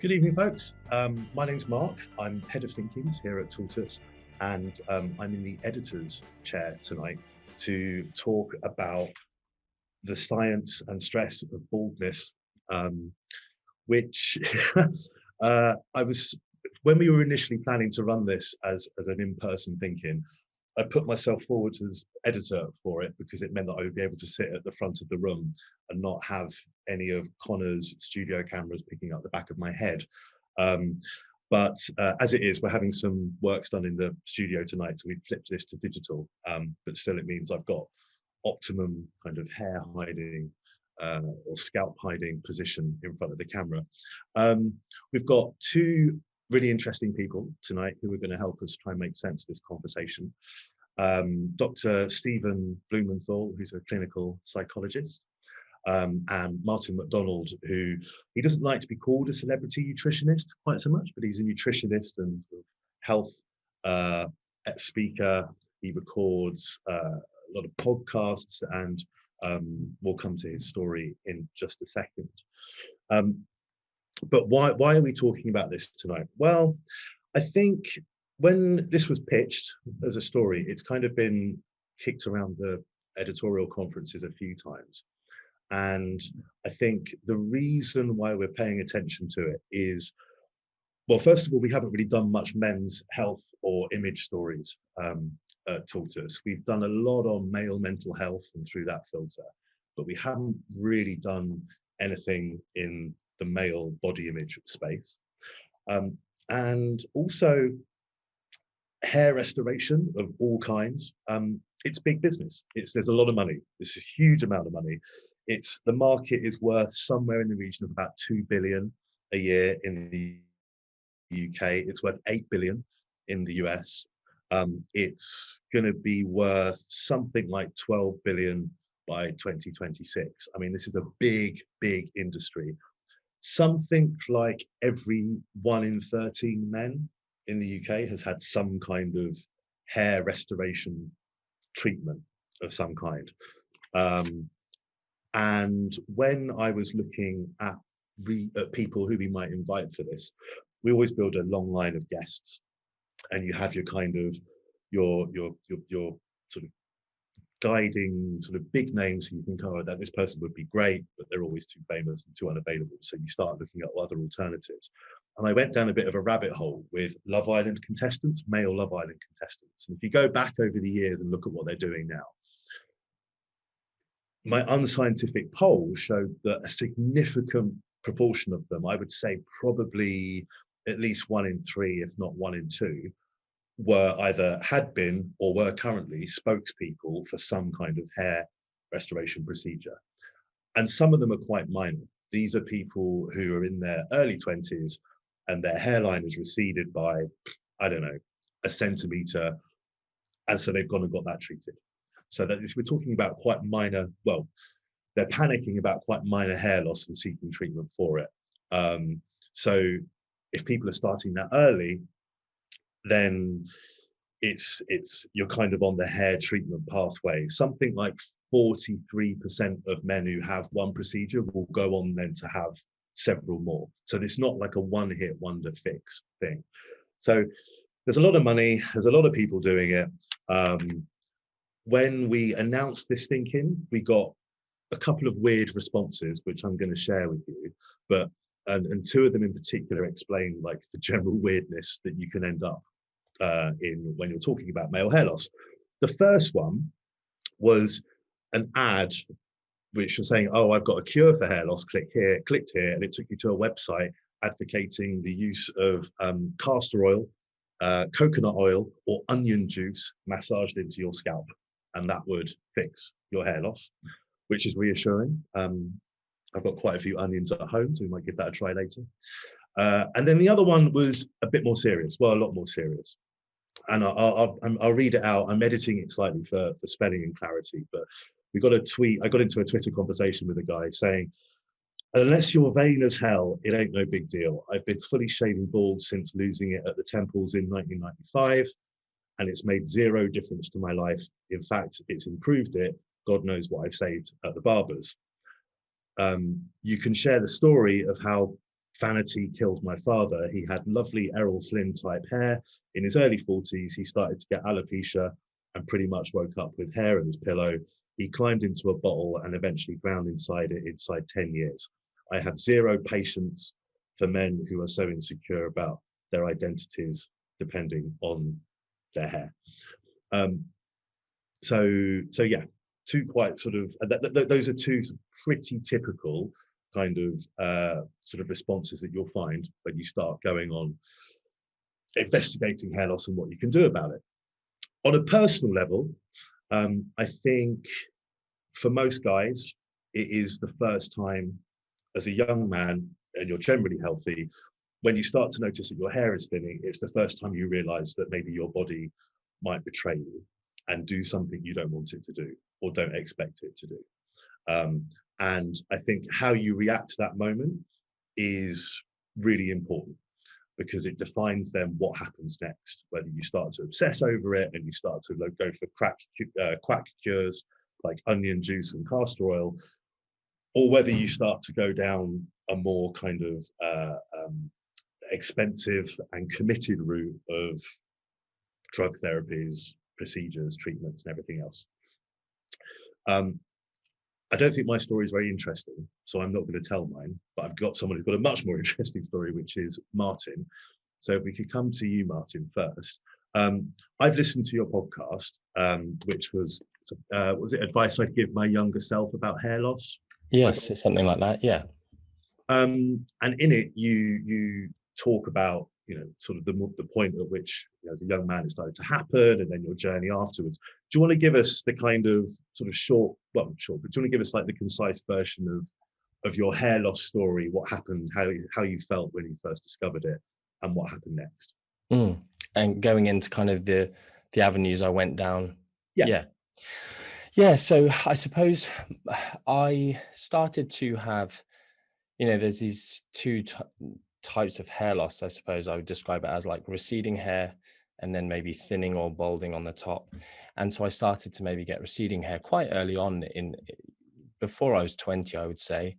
Good evening, folks. My name's Mark. I'm head of Thinkins here at Tortoise, and I'm in the editor's chair tonight to talk about the science and stress of baldness, which I was, when we were initially planning to run this as an in-person Thinkin, I put myself forward as editor for it because it meant that I would be able to sit at the front of the room and not have any of Connor's studio cameras picking up the back of my head. Um, but as it is, we're having some works done in the studio tonight, so we've flipped this to digital. But still, it means I've got optimum kind of hair hiding or scalp hiding position in front of the camera. We've got two really interesting people tonight who are going to help us try and make sense of this conversation. Dr. Stephen Blumenthal, who's a clinical psychologist, and Martin McDonald, who he doesn't like to be called a celebrity nutritionist quite so much, but he's a nutritionist and sort of health speaker. He records a lot of podcasts, and we'll come to his story in just a second. But why are we talking about this tonight? Well, I think when this was pitched as a story, it's kind of been kicked around the editorial conferences a few times. And I think the reason why we're paying attention to it is, well, first of all, we haven't really done much men's health or image stories at Tortoise. We've done a lot on male mental health and through that filter, but we haven't really done anything in the male body image space. And also hair restoration of all kinds. It's big business. There's a lot of money. It's a huge amount of money. The market is worth somewhere in the region of about 2 billion a year in the UK. It's worth 8 billion in the US. It's going to be worth something like 12 billion by 2026. I mean, this is a big, big industry. Something like every 1 in 13 men in the UK has had some kind of hair restoration treatment of some kind. And when I was looking at people who we might invite for this, we always build a long line of guests, and you have your kind of your sort of guiding sort of big names who you think, oh, that this person would be great, but they're always too famous and too unavailable. So you start looking at other alternatives. And I went down a bit of a rabbit hole with Love Island contestants, male Love Island contestants. And if you go back over the years and look at what they're doing now, my unscientific polls showed that a significant proportion of them, I would say probably at least 1 in 3, if not 1 in 2, were either had been or were currently spokespeople for some kind of hair restoration procedure. And some of them are quite minor. These are people who are in their early 20s and their hairline is receded by, I don't know, a centimeter. And so they've gone and got that treated. So that is, we're talking about quite minor, well, they're panicking about quite minor hair loss and seeking treatment for it. So if people are starting that early, then you're kind of on the hair treatment pathway. Something like 43% of men who have one procedure will go on then to have several more. So it's not like a one-hit wonder fix thing. So there's a lot of money, there's a lot of people doing it. When we announced this Thinkin, we got a couple of weird responses, which I'm going to share with you, but and two of them in particular explain like the general weirdness that you can end up in when you're talking about male hair loss. The first one was an ad which was saying, oh, I've got a cure for hair loss, clicked here, and it took you to a website advocating the use of castor oil, coconut oil, or onion juice massaged into your scalp, and that would fix your hair loss, which is reassuring. I've got quite a few onions at home, so we might give that a try later. And then the other one was a bit more serious, well, a lot more serious. And I'll read it out. I'm editing it slightly for spelling and clarity, but we got a tweet. I got into a Twitter conversation with a guy saying, unless you're vain as hell, it ain't no big deal. I've been fully shaven bald since losing it at the temples in 1995, and it's made zero difference to my life. In fact, it's improved it. God knows what I've saved at the barbers. You can share the story of how vanity killed my father. He had lovely Errol Flynn type hair. In his early 40s, he started to get alopecia and pretty much woke up with hair in his pillow. He climbed into a bottle and eventually drowned inside it inside 10 years. I have zero patience for men who are so insecure about their identities depending on their hair. So yeah, two quite sort of, those are two pretty typical kind of sort of responses that you'll find when you start going on investigating hair loss and what you can do about it. On a personal level, I think for most guys, it is the first time as a young man, and you're generally healthy, when you start to notice that your hair is thinning, it's the first time you realize that maybe your body might betray you and do something you don't want it to do or don't expect it to do. And I think how you react to that moment is really important, because it defines then what happens next, whether you start to obsess over it and you start to go for quack cures like onion juice and castor oil, or whether you start to go down a more kind of expensive and committed route of drug therapies, procedures, treatments, and everything else. I don't think my story is very interesting, so I'm not going to tell mine, but I've got someone who's got a much more interesting story, which is Martin. So if we could come to you, Martin, first. I've listened to your podcast, which was it advice I'd give my younger self about hair loss? Yes, it's something like that, yeah. And in it, you talk about, sort of the point at which, as a young man, it started to happen, and then your journey afterwards. Do you want to give us the kind of sort of short, but do you want to give us like the concise version of your hair loss story? What happened? How you felt when you first discovered it, and what happened next? And going into kind of the avenues I went down. Yeah. So I suppose I started to have, there's these two types of hair loss. I suppose I would describe it as like receding hair and then maybe thinning or balding on the top. And so I started to maybe get receding hair quite early on, before I was 20, I would say.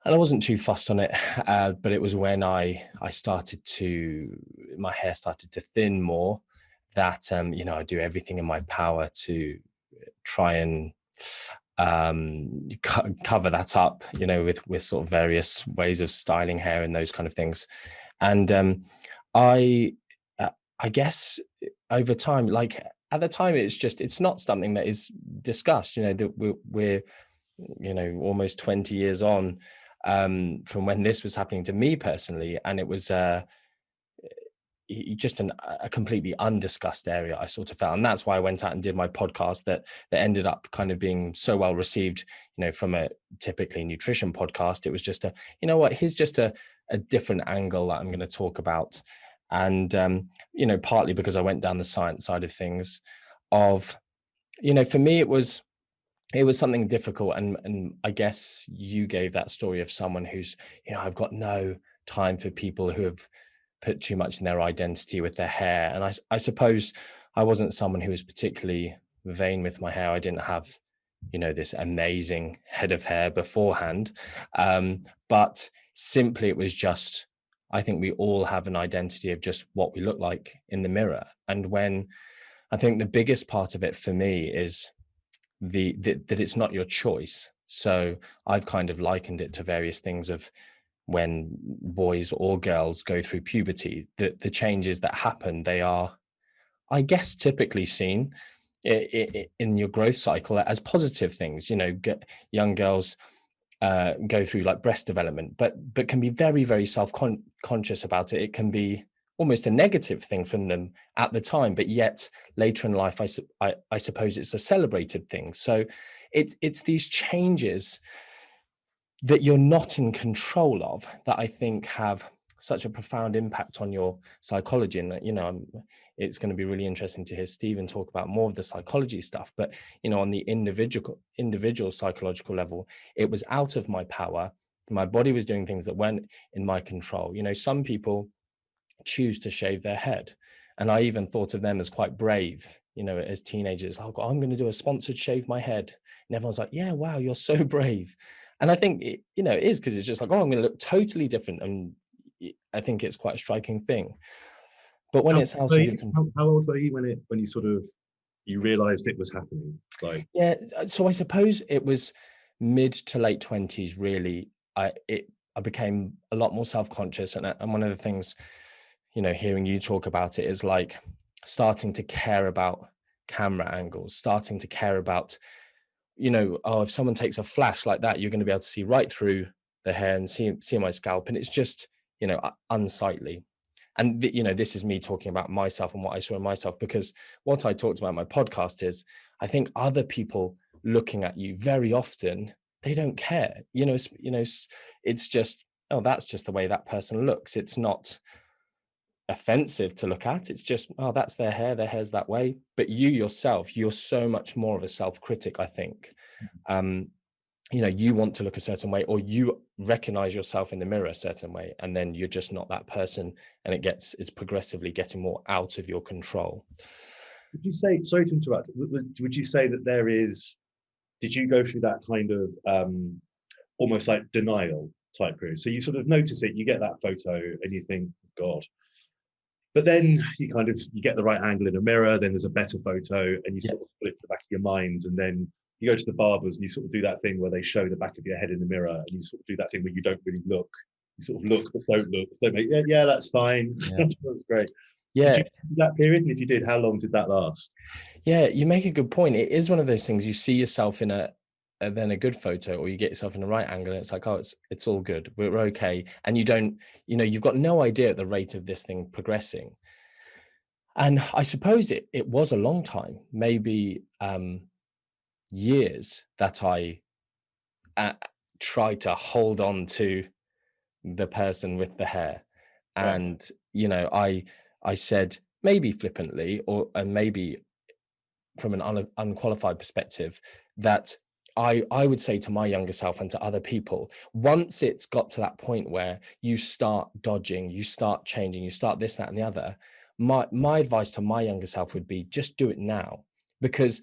And I wasn't too fussed on it, but it was when my hair started to thin more, that I do everything in my power to try and cover that up, with sort of various ways of styling hair and those kind of things. And I guess over time, like at the time, it's not something that is discussed. That we're almost 20 years on from when this was happening to me personally, and it was just a completely undiscussed area, I sort of felt. And that's why I went out and did my podcast that ended up kind of being so well received, from a typically nutrition podcast. It was just here's just a different angle that I'm going to talk about. And, partly because I went down the science side of things of, for me, it was something difficult. And I guess you gave that story of someone who's, I've got no time for people who have put too much in their identity with their hair. And I suppose I wasn't someone who was particularly vain with my hair. I didn't have, this amazing head of hair beforehand. But simply it was just, I think we all have an identity of just what we look like in the mirror. And when I think the biggest part of it for me is that it's not your choice. So I've kind of likened it to various things of when boys or girls go through puberty, the changes that happen, they are, I guess, typically seen in your growth cycle as positive things. Young girls go through like breast development, but can be very, very self-conscious about it. It can be almost a negative thing from them at the time, but yet later in life, I suppose it's a celebrated thing. So it's these changes that you're not in control of that I think have such a profound impact on your psychology. And, it's going to be really interesting to hear Stephen talk about more of the psychology stuff, but, on the individual psychological level, it was out of my power. My body was doing things that weren't in my control. Some people choose to shave their head. And I even thought of them as quite brave, as teenagers. I'm going to do a sponsored shave my head. And everyone's like, yeah, wow, you're so brave. And I think it, it is, because it's just like, oh, I'm going to look totally different. And I think it's quite a striking thing. But when it's out of your control. How old were you when you sort of you realized it was happening? Like, Yeah, so I suppose it was mid to late 20s, really. I became a lot more self-conscious, and one of the things, hearing you talk about it is like starting to care about camera angles, starting to care about, oh, if someone takes a flash like that, you're going to be able to see right through the hair and see my scalp, and it's just, unsightly. And this is me talking about myself and what I saw in myself, because what I talked about in my podcast is, I think other people looking at you very often, they don't care. It's just, oh, that's just the way that person looks. It's not offensive to look at. It's just, oh, that's their hair's that way. But you yourself, you're so much more of a self-critic, I think. You want to look a certain way, or you recognize yourself in the mirror a certain way, and then you're just not that person, and it's progressively getting more out of your control. would you say, sorry to interrupt, would you say that did you go through that kind of almost like denial type period? So you sort of notice it, you get that photo and you think, God. But then you get the right angle in a mirror, then there's a better photo, and you sort of put it to the back of your mind, and then you go to the barbers and you sort of do that thing where they show the back of your head in the mirror, and you sort of do that thing where you don't really look. You sort of look but don't look. So yeah, that's fine. Yeah. That's great. Yeah. Did you do that period? And if you did, how long did that last? Yeah, you make a good point. It is one of those things, you see yourself in then a good photo, or you get yourself in the right angle, and it's like, oh, it's all good. We're okay. And you don't, you've got no idea at the rate of this thing progressing. And I suppose it was a long time, maybe years, that I tried to hold on to the person with the hair. And, I said, maybe flippantly, and maybe from an unqualified perspective, that I would say to my younger self and to other people, once it's got to that point where you start dodging, you start changing, you start this, that, and the other, my advice to my younger self would be, just do it now. Because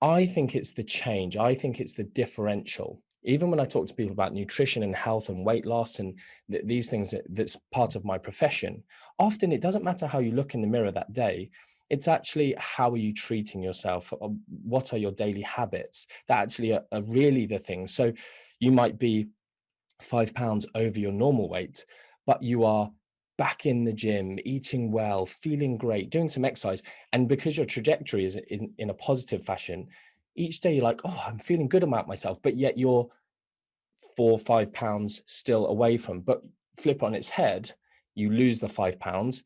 I think it's the change. I think it's the differential. Even when I talk to people about nutrition and health and weight loss and these things, that's part of my profession, often it doesn't matter how you look in the mirror that day. It's actually, how are you treating yourself? What are your daily habits that actually are really the thing? So you might be 5 pounds over your normal weight, but you are back in the gym, eating well, feeling great, doing some exercise. And because your trajectory is in a positive fashion, each day you're like, oh, I'm feeling good about myself, but yet you're 4 or 5 pounds still away from. But flip on its head, you lose the 5 pounds,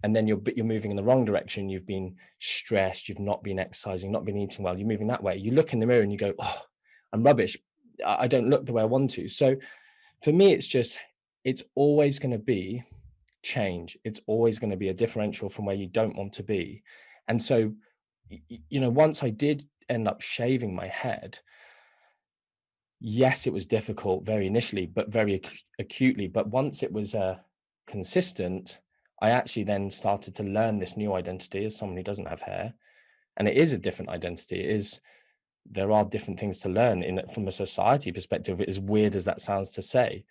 and then you're moving in the wrong direction. You've been stressed, you've not been exercising, not been eating well, you're moving that way. You look in the mirror and you go, oh, I'm rubbish. I don't look the way I want to. So for me, it's always going to be change. It's always going to be a differential from where you don't want to be. And so, once I did end up shaving my head, yes, it was difficult very initially, but very acutely. But once it was consistent, I actually then started to learn this new identity as someone who doesn't have hair. And it is a different identity. There are different things to learn from a society perspective, as weird as that sounds to say.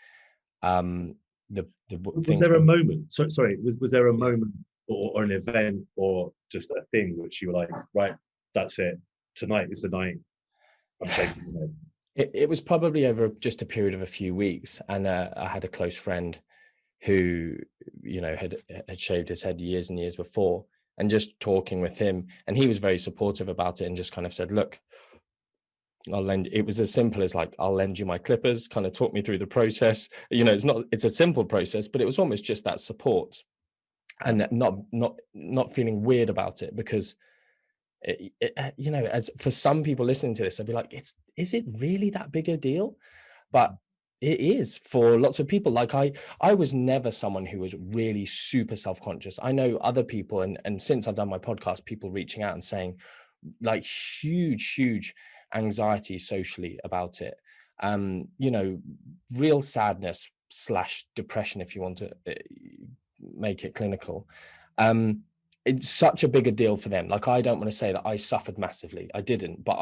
Was there a moment? Sorry, was there a moment or an event or just a thing which you were like, right, that's it. Tonight is the night. I'm shaving my head. It was probably over just a period of a few weeks, and I had a close friend who, had shaved his head years and years before, and just talking with him, and he was very supportive about it, and just kind of said, look, it was as simple as like, I'll lend you my clippers, kind of talk me through the process. It's a simple process, but it was almost just that support, and not feeling weird about it, because as for some people listening to this, I'd be like, is it really that big a deal? But it is for lots of people. Like I was never someone who was really super self-conscious. I know other people, and since I've done my podcast, people reaching out and saying like huge anxiety socially about it. Real sadness / depression, if you want to make it clinical. It's such a bigger deal for them. Like, I don't want to say that I suffered massively. I didn't, but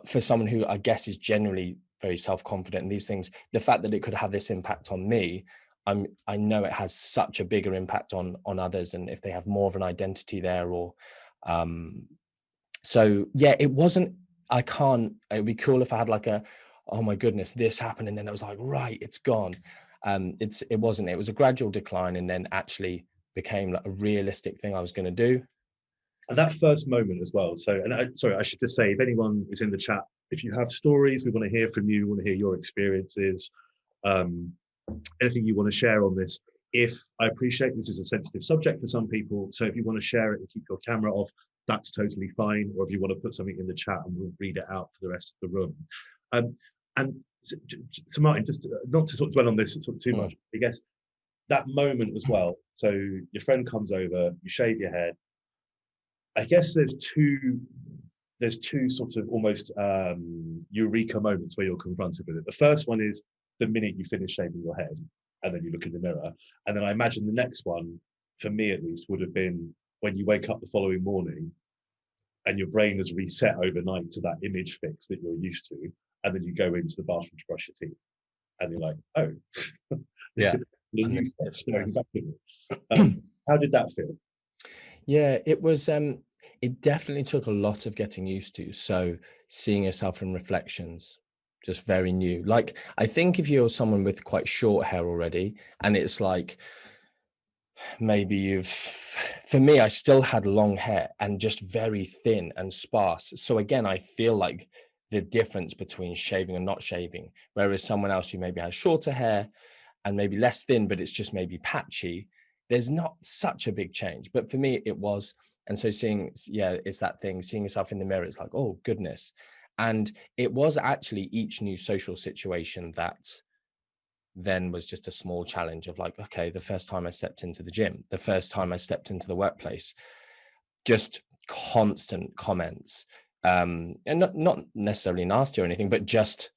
for someone who I guess is generally very self-confident in these things, the fact that it could have this impact on me, I know it has such a bigger impact on others, and if they have more of an identity there, or so yeah, it wasn't, it'd be cool if I had like a, oh my goodness, this happened, and then it was like, right, it's gone. It wasn't, it was a gradual decline, and then actually became like a realistic thing I was going to do. And that first moment as well. So, sorry, I should just say, if anyone is in the chat, if you have stories, we want to hear from you. We want to hear your experiences, anything you want to share on this. I appreciate this is a sensitive subject for some people, so if you want to share it and keep your camera off, that's totally fine. Or if you want to put something in the chat and we'll read it out for the rest of the room. And so Martin, just not to sort of dwell on this sort of too much, I guess that moment as well. So your friend comes over, you shave your head. I guess there's two sort of almost eureka moments where you're confronted with it. The first one is the minute you finish shaving your head, and then you look in the mirror. And then I imagine the next one, for me at least, would have been when you wake up the following morning and your brain has reset overnight to that image fix that you're used to. And then you go into the bathroom to brush your teeth. And you're like, oh, yeah. How did that feel? Yeah, it was, it definitely took a lot of getting used to. So seeing yourself in reflections, just very new. Like, I think if you're someone with quite short hair already, and it's like, maybe for me, I still had long hair and just very thin and sparse. So again, I feel like the difference between shaving and not shaving, whereas someone else who maybe has shorter hair and maybe less thin, but it's just maybe patchy, there's not such a big change. But for me, it was. And so it's that thing, seeing yourself in the mirror, it's like, oh goodness. And it was actually each new social situation that then was just a small challenge of like, okay, the first time I stepped into the gym, the first time I stepped into the workplace, just constant comments, and not necessarily nasty or anything, but just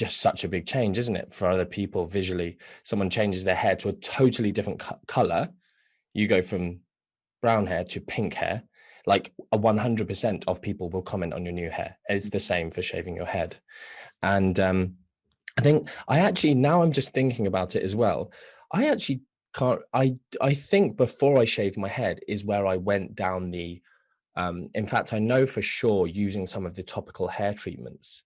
such a big change, isn't it, for other people visually? Someone changes their hair to a totally different color, you go from brown hair to pink hair, like 100% of people will comment on your new hair. It's the same for shaving your head. And I think now I'm just thinking about it as well, I actually can't, I think before I shaved my head is where I went down the in fact, I know for sure using some of the topical hair treatments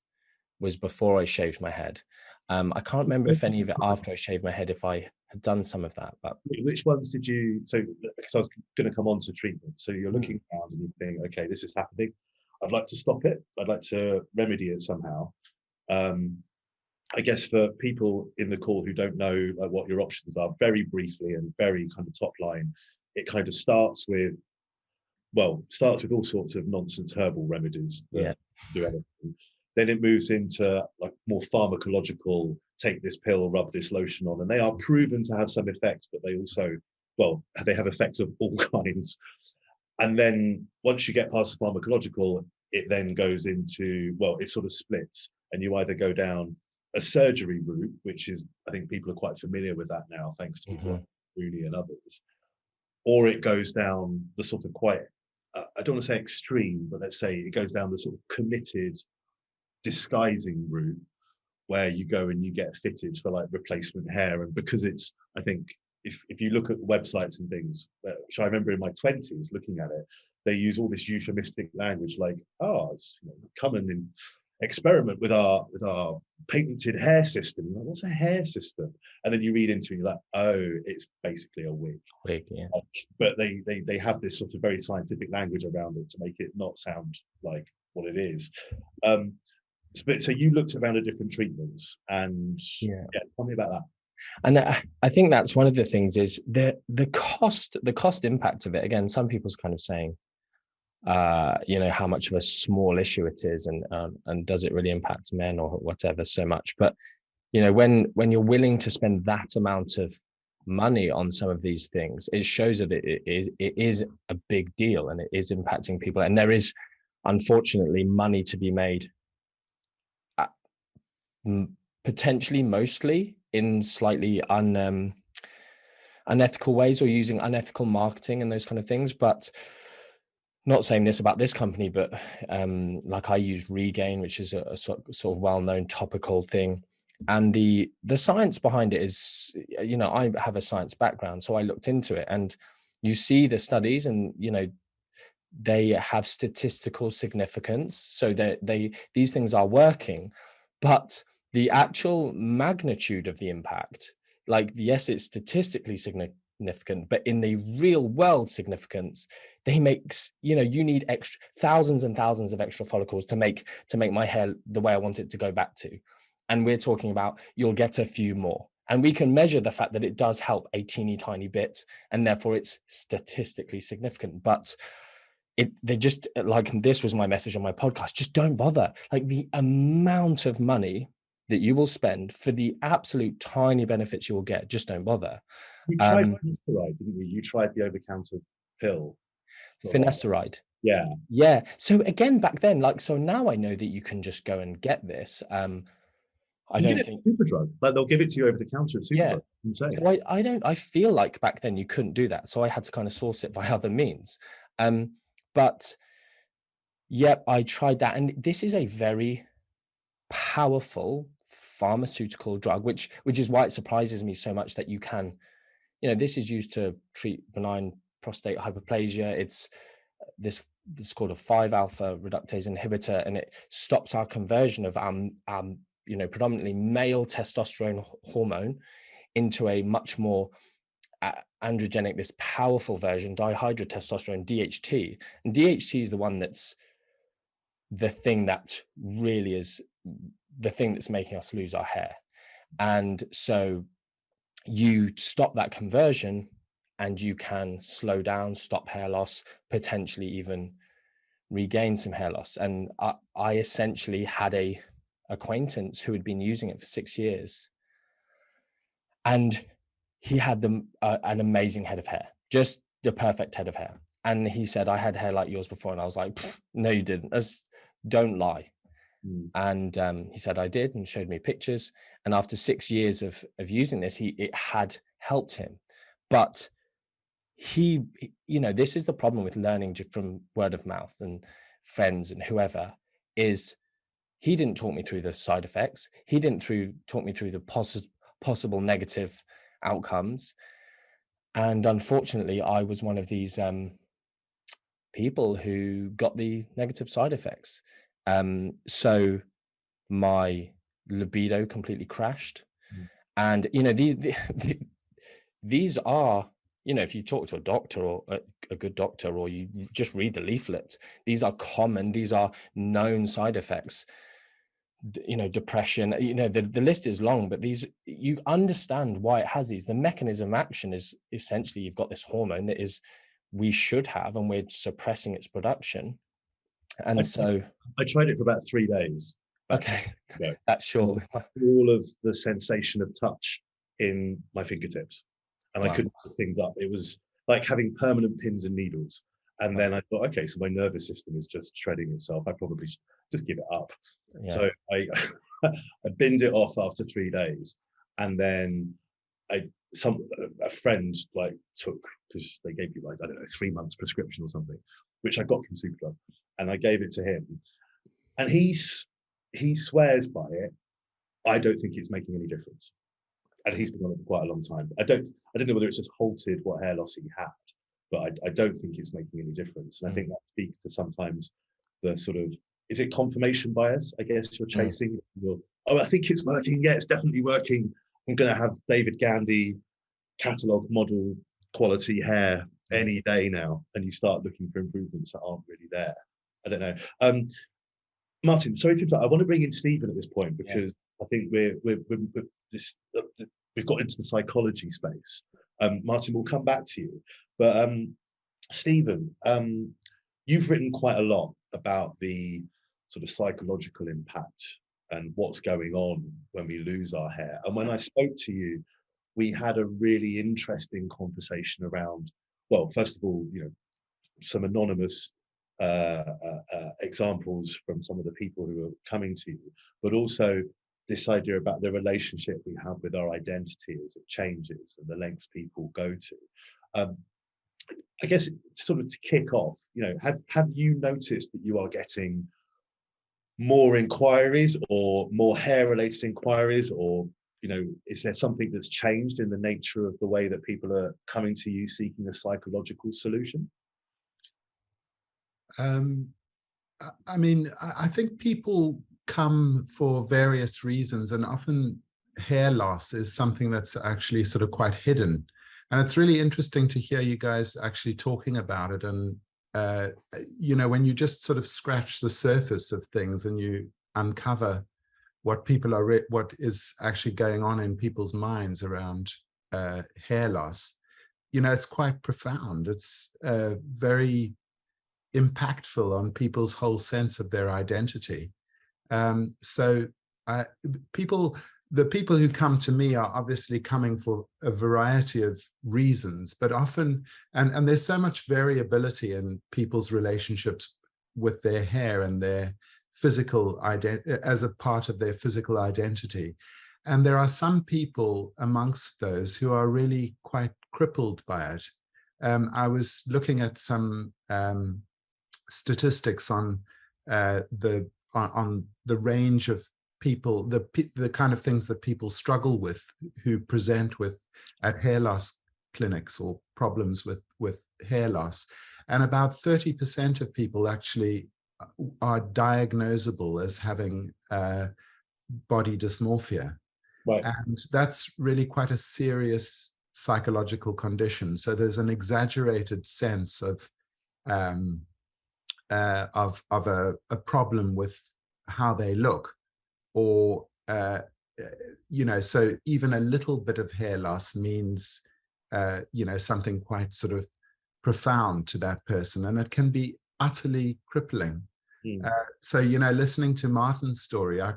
was before I shaved my head. I can't remember if any of it after I shaved my head, if I had done some of that. But which ones did you? So, because I was going to come on to treatment. So you're looking around and you think, okay, this is happening. I'd like to stop it. I'd like to remedy it somehow. I guess for people in the call who don't know what your options are, very briefly and very kind of top line, it kind of starts with all sorts of nonsense herbal remedies that do anything. Then it moves into like more pharmacological, take this pill, rub this lotion on, and they are proven to have some effects, but they also, they have effects of all kinds. And then once you get past the pharmacological, it then goes into, it sort of splits, and you either go down a surgery route, which is, I think people are quite familiar with that now, thanks to people like Rooney and others, or it goes down the sort of quite, I don't want to say extreme, but let's say it goes down the sort of committed disguising route, where you go and you get fitted for like replacement hair. And because it's, I think if you look at websites and things, which I remember in my 20s looking at it, they use all this euphemistic language like, it's come and experiment with our patented hair system. You're like, what's a hair system? And then you read into it, you're like, oh, it's basically a wig. Yeah. But they have this sort of very scientific language around it to make it not sound like what it is. So you looked around at different treatments, and tell me about that. And I think that's one of the things is the cost impact of it. Again, some people's kind of saying, how much of a small issue it is, and does it really impact men or whatever so much. But when you're willing to spend that amount of money on some of these things, it shows that it is a big deal, and it is impacting people, and there is unfortunately money to be made, potentially mostly in slightly unethical ways, or using unethical marketing and those kind of things. But not saying this about this company, but like I use Regain, which is a sort of well-known topical thing. And the science behind it is, I have a science background, so I looked into it, and you see the studies, and they have statistical significance, so that these things are working. But the actual magnitude of the impact, like, yes, it's statistically significant, but in the real world significance, they makes, you need extra thousands and thousands of extra follicles to make my hair the way I want it to go back to. And we're talking about, you'll get a few more, and we can measure the fact that it does help a teeny tiny bit, and therefore it's statistically significant. But they just, like, this was my message on my podcast: just don't bother. Like, the amount of money that you will spend for the absolute tiny benefits you will get, just don't bother. You tried finasteride, didn't you? You tried the over-counter pill for a while. Finasteride. Yeah. Yeah. So again, back then, like, so now I know that you can just go and get this. I You don't get it think, at Superdrug. Like, they'll give it to you over the counter at yeah. Superdrug. Insane. So I feel like back then you couldn't do that. So I had to kind of source it by other means. But yep, I tried that. And this is a very powerful pharmaceutical drug, which is why it surprises me so much that you can, this is used to treat benign prostate hyperplasia. It's this called a 5-alpha reductase inhibitor, and it stops our conversion of predominantly male testosterone hormone into a much more androgenic, this powerful version, dihydrotestosterone, DHT. And DHT is the one that's the thing that really is the thing that's making us lose our hair. And so you stop that conversion, and you can slow down, stop hair loss, potentially even regain some hair loss. And I essentially had a acquaintance who had been using it for 6 years, and he had an amazing head of hair, just the perfect head of hair. And he said, I had hair like yours before. And I was like, no, you didn't. Don't lie. And he said, I did, and showed me pictures. And after 6 years of using this, it had helped him. But this is the problem with learning just from word of mouth and friends and whoever, is he didn't talk me through the side effects. He didn't talk me through the possible negative outcomes. And unfortunately, I was one of these people who got the negative side effects. So my libido completely crashed. And these are, if you talk to a doctor, or a good doctor, or you just read the leaflet, these are common, these are known side effects. Depression, the list is long, but you understand why it has these. The mechanism of action is essentially, you've got this hormone that we should have, and we're suppressing its production. And I tried it for about 3 days. Okay, that's short. All of the sensation of touch in my fingertips, and I couldn't put things up. It was like having permanent pins and needles. And then I thought, okay, so my nervous system is just shredding itself. I probably should just give it up. Yeah. So I binned it off after 3 days, and then a friend took, because they gave you 3 months prescription or something, which I got from Superdrug, and I gave it to him, and he swears by it. I don't think it's making any difference, and he's been on it for quite a long time. I don't know whether it's just halted what hair loss he had, but I don't think it's making any difference. And I think that speaks to sometimes the sort of, is it confirmation bias? I guess you're chasing. I think it's working. Yeah, it's definitely working. I'm going to have David Gandy catalogue model quality hair any day now. And you start looking for improvements that aren't really there. I don't know. Martin, sorry to interrupt. I want to bring in Stephen at this point, because I think we've got into the psychology space. Martin, we'll come back to you. But Stephen, you've written quite a lot about the sort of psychological impact and what's going on when we lose our hair. And when I spoke to you, we had a really interesting conversation around, well, first of all, some anonymous examples from some of the people who are coming to you, but also this idea about the relationship we have with our identity as it changes and the lengths people go to. I guess sort of to kick off, have you noticed that you are getting more inquiries or more hair related inquiries, or is there something that's changed in the nature of the way that people are coming to you seeking a psychological solution? I mean, I think people come for various reasons, and often hair loss is something that's actually sort of quite hidden. And it's really interesting to hear you guys actually talking about it. And, when you just sort of scratch the surface of things and you uncover what what is actually going on in people's minds around hair loss, it's quite profound. It's very impactful on people's whole sense of their identity. So the people who come to me are obviously coming for a variety of reasons, but often, and there's so much variability in people's relationships with their hair and their physical identity as a part of their physical identity. And there are some people amongst those who are really quite crippled by it. I was looking at some statistics on the range of people, the kind of things that people struggle with who present at hair loss clinics or problems with hair loss, and about 30% of people actually are diagnosable as having body dysmorphia. Right. And that's really quite a serious psychological condition. So there's an exaggerated sense of a problem with how they look, or so even a little bit of hair loss means something quite sort of profound to that person, and it can be utterly crippling. So listening to Martin's story, I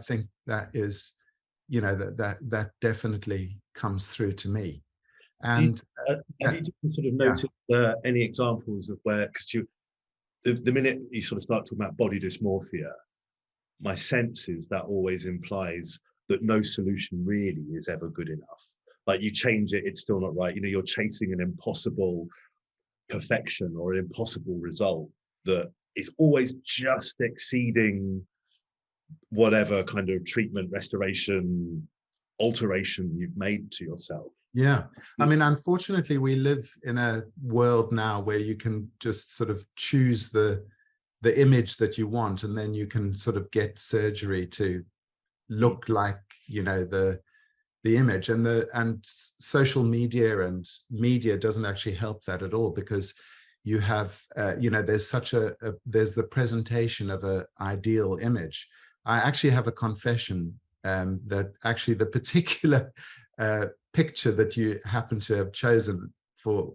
think that is that definitely comes through to me. And have you sort of noticed any examples of where, because the minute you sort of start talking about body dysmorphia, my sense is that always implies that no solution really is ever good enough. Like, you change it, it's still not right. You're chasing an impossible perfection or an impossible result that is always just exceeding whatever kind of treatment, restoration, alteration you've made to yourself. Yeah. I mean, unfortunately, we live in a world now where you can just sort of choose the image that you want, and then you can sort of get surgery to look like, the image. And social media and media doesn't actually help that at all, because you have, there's there's the presentation of an ideal image. I actually have a confession that actually the particular picture that you happen to have chosen for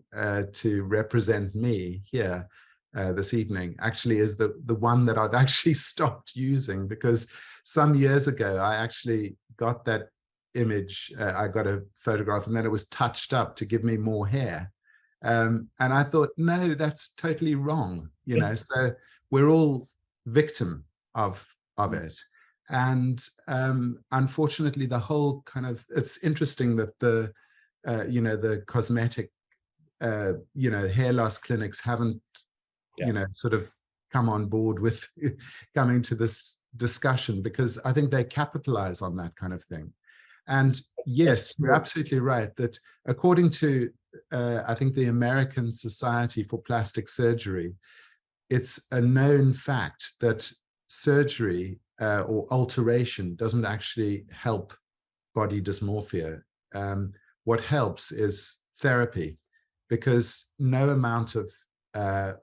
to represent me here this evening actually is the one that I've actually stopped using, because some years ago I actually got that image. I got a photograph and then it was touched up to give me more hair. And I thought, no, that's totally wrong. So we're all victim of it. And unfortunately, the whole kind of, it's interesting that the cosmetic, hair loss clinics haven't, sort of come on board with coming to this discussion, because I think they capitalize on that kind of thing. And yes, you're absolutely right that according to, I think, the American Society for Plastic Surgery, it's a known fact that surgery or alteration doesn't actually help body dysmorphia. What helps is therapy, because no amount of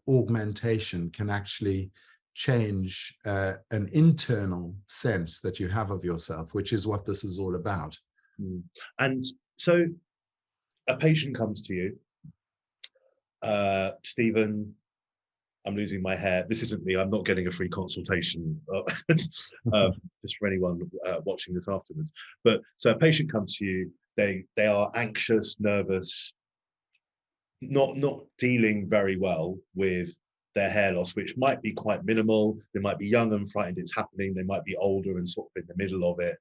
augmentation can actually change an internal sense that you have of yourself, which is what this is all about. And so a patient comes to you, Stephen, I'm losing my hair. This isn't me. I'm not getting a free consultation, just for anyone watching this afterwards. But so a patient comes to you, they are anxious, nervous, not dealing very well with their hair loss, which might be quite minimal. They might be young and frightened it's happening. They might be older and sort of in the middle of it.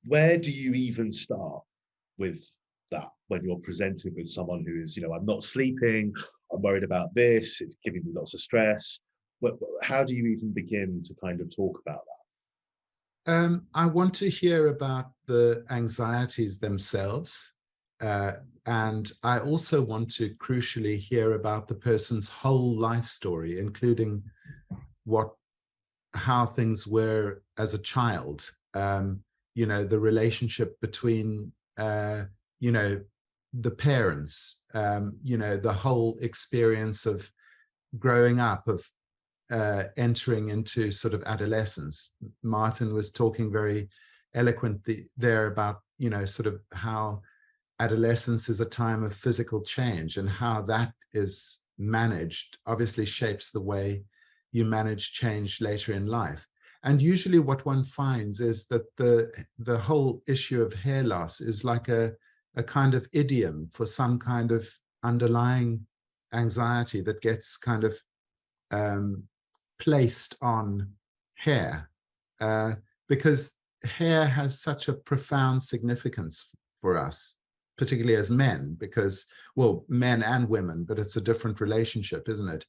Where do you even start with that when you're presented with someone who is, I'm not sleeping, I'm worried about this, it's giving me lots of stress? How do you even begin to kind of talk about I want to hear about the anxieties themselves. And I also want to crucially hear about the person's whole life story, including how things were as a child, the relationship between, the parents, the whole experience of growing up, of entering into sort of adolescence. Martin was talking very eloquently there about, sort of how adolescence is a time of physical change, and how that is managed obviously shapes the way you manage change later in life. And usually what one finds is that the whole issue of hair loss is like a kind of idiom for some kind of underlying anxiety that gets kind of placed on hair, because hair has such a profound significance for us, particularly as men, because, well, men and women, but it's a different relationship, isn't it?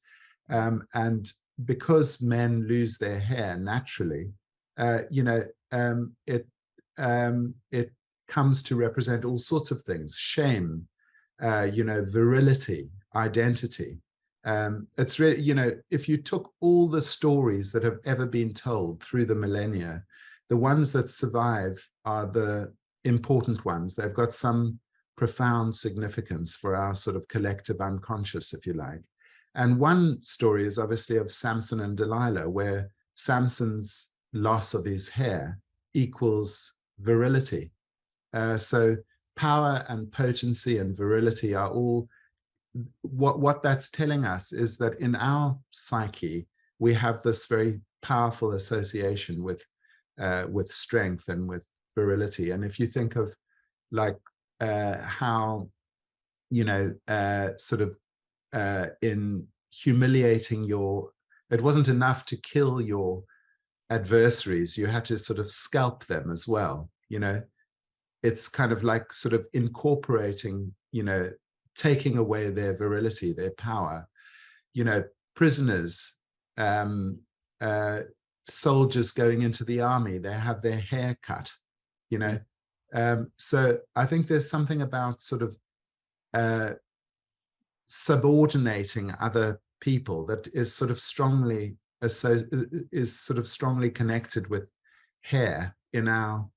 And because men lose their hair naturally, it comes to represent all sorts of things: shame, virility, identity. It's really, if you took all the stories that have ever been told through the millennia, the ones that survive are the important ones. They've got some profound significance for our sort of collective unconscious, if you like. And one story is obviously of Samson and Delilah, where Samson's loss of his hair equals virility. So power and potency and virility are all, what that's telling us is that in our psyche, we have this very powerful association with strength and with virility. And if you think of like how, sort of in humiliating it wasn't enough to kill your adversaries, you had to sort of scalp them as well. It's kind of like sort of incorporating, taking away their virility, their power. Prisoners, soldiers going into the army, they have their hair cut, so I think there's something about sort of subordinating other people that is sort of strongly connected with hair in our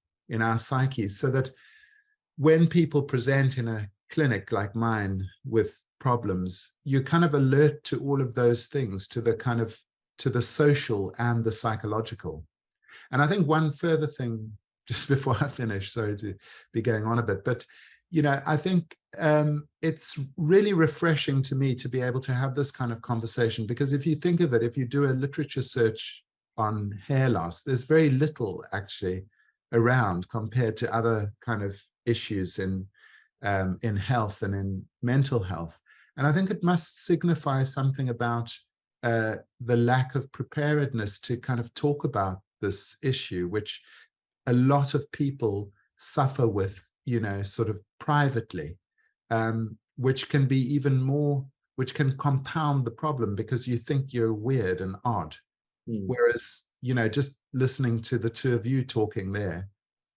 psyches, so that when people present in a clinic like mine with problems, you kind of alert to all of those things, to the social and the psychological. And I think one further thing, just before I finish, sorry to be going on a bit, but I think it's really refreshing to me to be able to have this kind of conversation, because if you think of it, if you do a literature search on hair loss, there's very little actually around compared to other kind of issues in health and in mental health. And I think it must signify something about the lack of preparedness to kind of talk about this issue, which a lot of people suffer with, sort of privately, which can be even more, which can compound the problem because you think you're weird and odd. Whereas, just listening to the two of you talking there,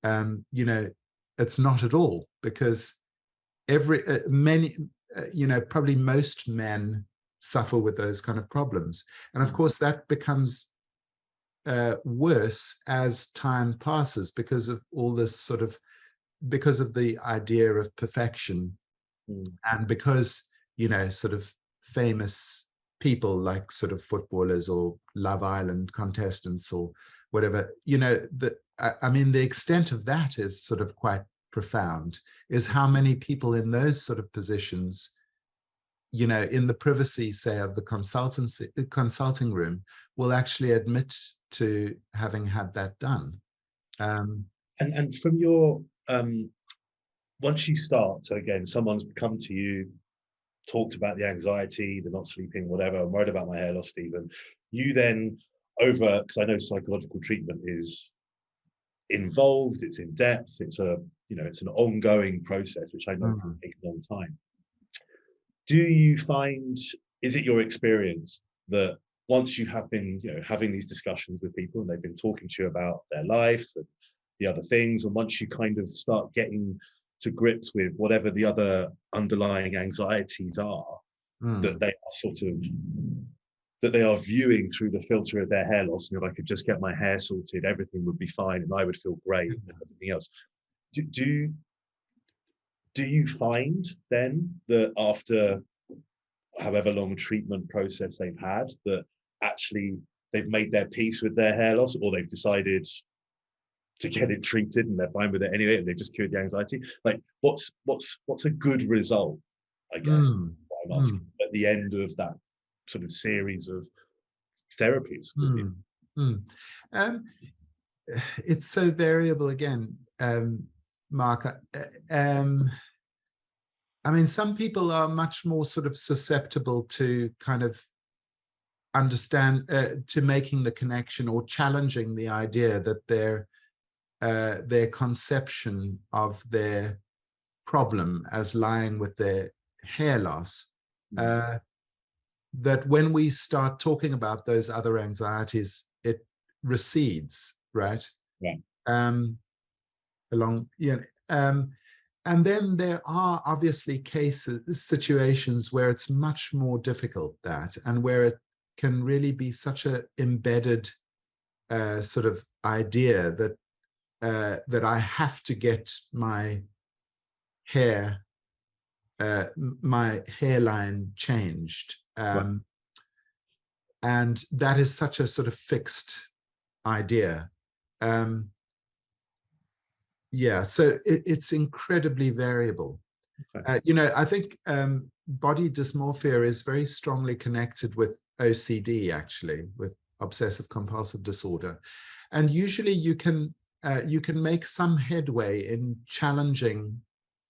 it's not at all, because probably most men suffer with those kind of problems. And of course, that becomes worse as time passes because of all this because of the idea of perfection, and because, sort of famous people like sort of footballers or Love Island contestants or whatever, the extent of that is sort of quite profound, is how many people in those sort of positions, in the privacy, say, of the consulting room, will actually admit to having had that done. And from your once you start, so again, someone's come to you, talked about the anxiety, they're not sleeping, whatever, I'm worried about my hair loss, Stephen. You then, because I know psychological treatment is involved, it's in depth, it's it's an ongoing process, which I know can take a long time. Do you find, is it your experience that once you have been, having these discussions with people and they've been talking to you about their life and the other things, and once you kind of start getting to grips with whatever the other underlying anxieties are, that they are viewing through the filter of their hair loss, and if I could just get my hair sorted, everything would be fine and I would feel great and everything else. Do you find then that after however long treatment process they've had, that actually they've made their peace with their hair loss, or they've decided to get it treated and they're fine with it anyway and they've just cured the anxiety? Like what's a good result, I guess, I'm asking, at the end of that sort of series of therapies? It's so variable again, Mark. I mean, some people are much more sort of susceptible to kind of understand, to making the connection or challenging the idea that their conception of their problem as lying with their hair loss, that when we start talking about those other anxieties, it recedes, right? Yeah. And then there are obviously situations where it's much more difficult, and where it can really be such a embedded sort of idea that that I have to get my hairline changed. And that is such a sort of fixed idea. So it's incredibly variable. Okay. I think body dysmorphia is very strongly connected with OCD, actually, with obsessive compulsive disorder. And usually you can make some headway in challenging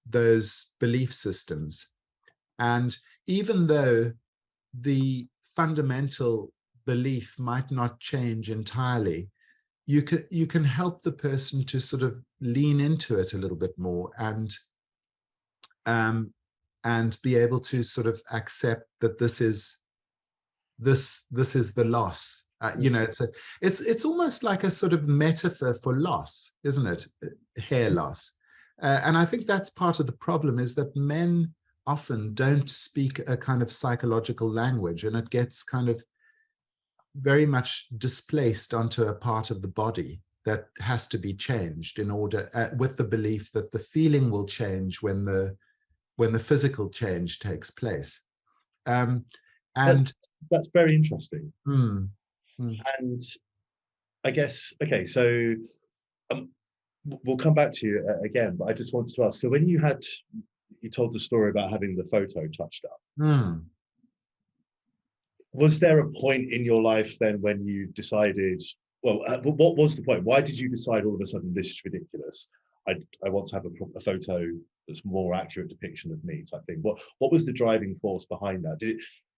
those belief systems. And even though the fundamental belief might not change entirely, you can help the person to sort of lean into it a little bit more and be able to sort of accept that this is the loss. It's almost like a sort of metaphor for loss, isn't it? Hair loss. And I think that's part of the problem, is that men often don't speak a kind of psychological language, and it gets kind of very much displaced onto a part of the body that has to be changed in order, with the belief that the feeling will change when the physical change takes place. And that's very interesting. And I guess, okay, so we'll come back to you again, but I just wanted to ask, so when you told the story about having the photo touched up, was there a point in your life then when you decided, well, what was the point? Why did you decide all of a sudden, this is ridiculous, I want to have a photo that's more accurate depiction of me, type thing? What was the driving force behind that?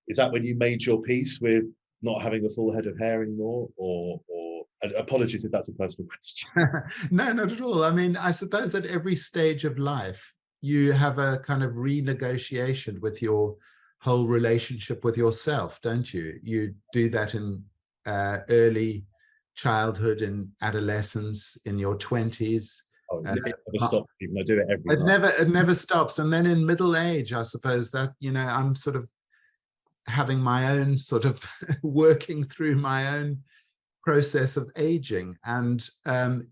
Is that when you made your peace with not having a full head of hair anymore, or apologies if that's a personal question? No, not at all. I mean, I suppose at every stage of life, you have a kind of renegotiation with your whole relationship with yourself, don't you? You do that in early childhood, in adolescence, in your 20s. Oh, it never stops, even. I do it every time. It never stops. And then in middle age, I suppose that, I'm sort of having my own sort of working through my own process of aging, and and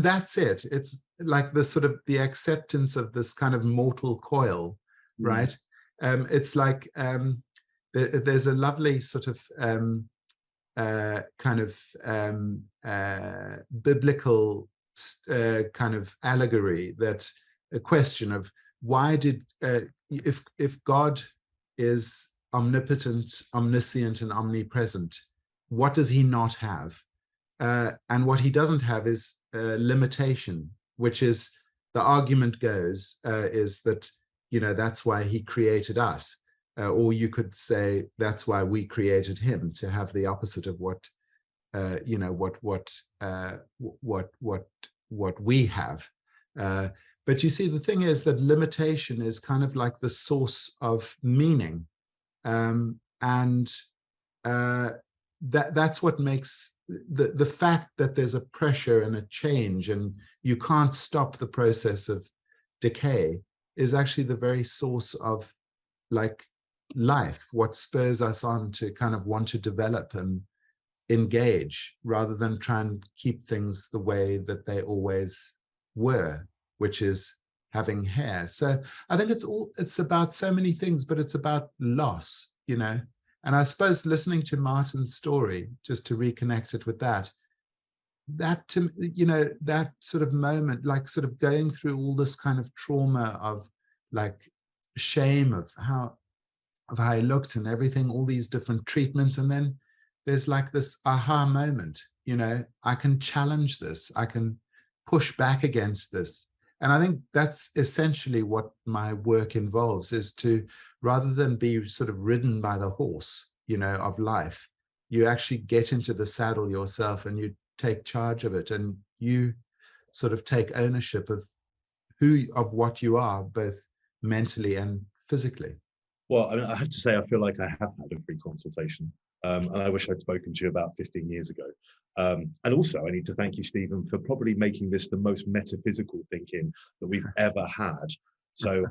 that's it. It's like the sort of the acceptance of this kind of mortal coil, right? It's like there's a lovely sort of kind of biblical kind of allegory, that a question of why did if God is omnipotent, omniscient, and omnipresent, what does he not have? And what he doesn't have is limitation, which is, the argument goes, is that, that's why he created us. Or you could say that's why we created him, to have the opposite of what you know, what we have. But you see, the thing is that limitation is kind of like the source of meaning, and that's what makes the fact that there's a pressure and a change, and you can't stop the process of decay, is actually the very source of like life, what spurs us on to kind of want to develop and engage, rather than try and keep things the way that they always were, which is having hair. So I think it's about so many things, but it's about loss, you know. And I suppose listening to Martin's story, just to reconnect it with that to, you know, that sort of moment, like sort of going through all this kind of trauma of like shame of how he looked and everything, all these different treatments, and then there's like this aha moment, you know, I can challenge this, I can push back against this. And I think that's essentially what my work involves, is to, rather than be sort of ridden by the horse, you know, of life, you actually get into the saddle yourself and you take charge of it, and you sort of take ownership of what you are, both mentally and physically. Well, I mean, I have to say, I feel like I have had a free consultation, and I wish I'd spoken to you about 15 years ago. And also, I need to thank you, Stephen, for probably making this the most metaphysical thinking that we've ever had. So